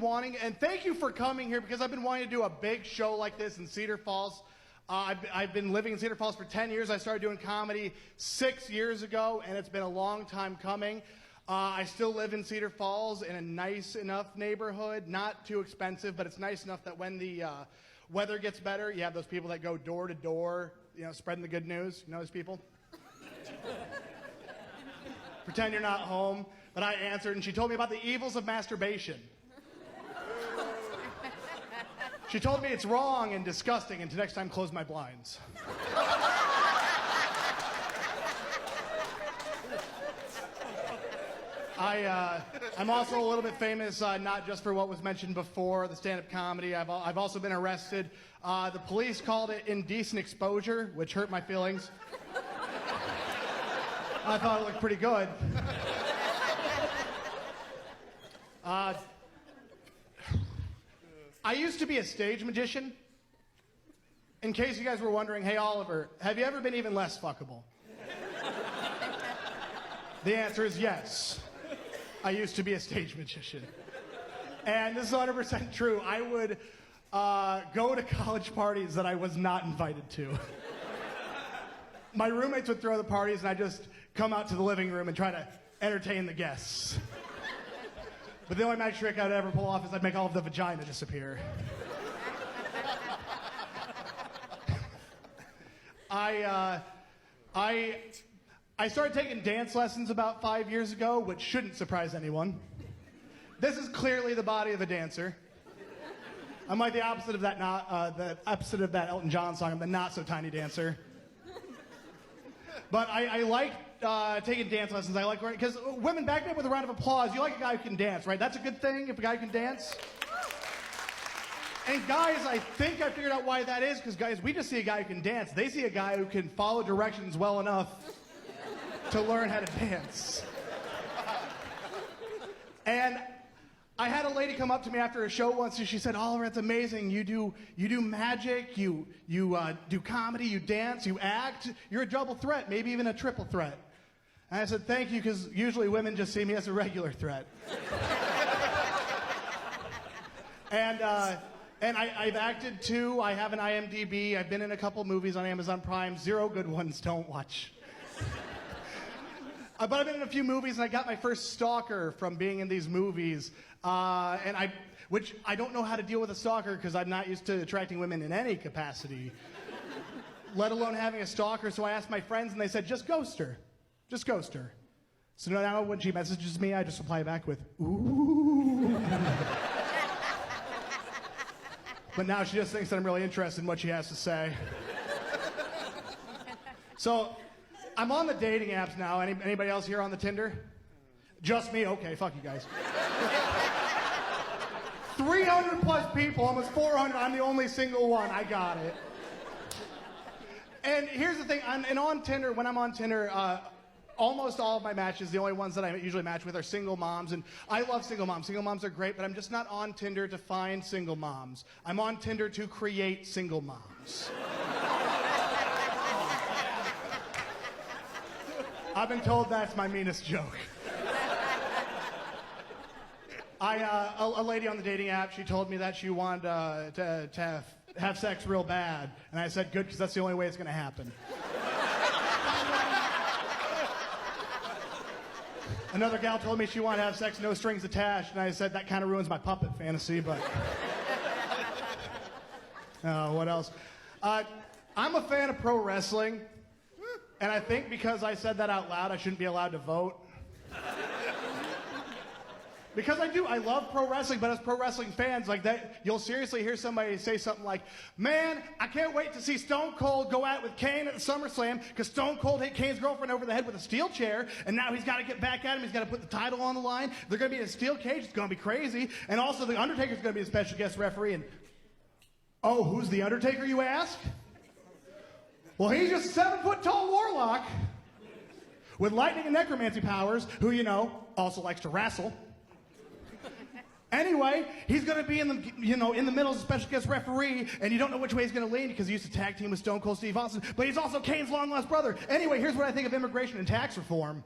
wanting, and thank you for coming here because I've been wanting to do a big show like this in Cedar Falls. I've been living in Cedar Falls for 10 years. I started doing comedy 6 years ago, and it's been a long time coming. I still live in Cedar Falls in a nice enough neighborhood, not too expensive, but it's nice enough that when the weather gets better, you have those people that go door to door, spreading the good news. You know those people? Pretend you're not home. But I answered, and she told me about the evils of masturbation. She told me it's wrong and disgusting, and to next time, close my blinds. I'm also a little bit famous, not just for what was mentioned before, the stand-up comedy. I've also been arrested. The police called it indecent exposure, which hurt my feelings. I thought it looked pretty good. I used to be a stage magician. In case you guys were wondering, hey Oliver, have you ever been even less fuckable? The answer is yes. I used to be a stage magician. And this is 100% true. I would go to college parties that I was not invited to. My roommates would throw the parties and I'd just come out to the living room and try to entertain the guests. But the only magic trick I'd ever pull off is I'd make all of the vagina disappear. I started taking dance lessons about 5 years ago, which shouldn't surprise anyone. This is clearly the body of a dancer. I'm like the opposite of that Elton John song. I'm the not so tiny dancer. But I like taking dance lessons. I like learning, because women, back me up with a round of applause. You like a guy who can dance, right? That's a good thing if a guy can dance. And guys, I think I figured out why that is, because guys, we just see a guy who can dance. They see a guy who can follow directions well enough to learn how to dance. And I had a lady come up to me after a show once and she said, Oliver, it's amazing. You do magic, you do comedy, you dance, you act. You're a double threat, maybe even a triple threat. And I said, thank you, because usually women just see me as a regular threat. And I've acted too. I have an IMDb. I've been in a couple movies on Amazon Prime. 0 good ones, don't watch. But I've been in a few movies, and I got my first stalker from being in these movies. Which I don't know how to deal with a stalker because I'm not used to attracting women in any capacity, let alone having a stalker. So I asked my friends, and they said, just ghost her. Just ghost her. So now when she messages me, I just reply back with, ooh. But now she just thinks that I'm really interested in what she has to say. So I'm on the dating apps now. Anybody else here on the Tinder? Just me? Okay, fuck you guys. 300 plus people, almost 400. I'm the only single one. I got it. And here's the thing. On Tinder, when I'm on Tinder, almost all of my matches, the only ones that I usually match with are single moms. And I love single moms. Single moms are great, but I'm just not on Tinder to find single moms. I'm on Tinder to create single moms. I've been told that's my meanest joke. A lady on the dating app, she told me that she wanted to have sex real bad. And I said, good, because that's the only way it's going to happen. Another gal told me she wanted to have sex, no strings attached. And I said, that kind of ruins my puppet fantasy, but... what else? I'm a fan of pro wrestling. And I think because I said that out loud, I shouldn't be allowed to vote. Because I do. I love pro wrestling, but as pro wrestling fans, like that, you'll seriously hear somebody say something like, man, I can't wait to see Stone Cold go at it with Kane at the SummerSlam, because Stone Cold hit Kane's girlfriend over the head with a steel chair, and now he's got to get back at him. He's got to put the title on the line. They're going to be in a steel cage. It's going to be crazy. And also, The Undertaker's going to be a special guest referee. And, oh, who's The Undertaker, you ask? Well, he's just a 7-foot-tall warlock with lightning and necromancy powers, who, also likes to wrestle. Anyway, he's going to be in the middle as a special guest referee, and you don't know which way he's going to lean because he used to tag team with Stone Cold Steve Austin, but he's also Kane's long-lost brother. Anyway, here's what I think of immigration and tax reform.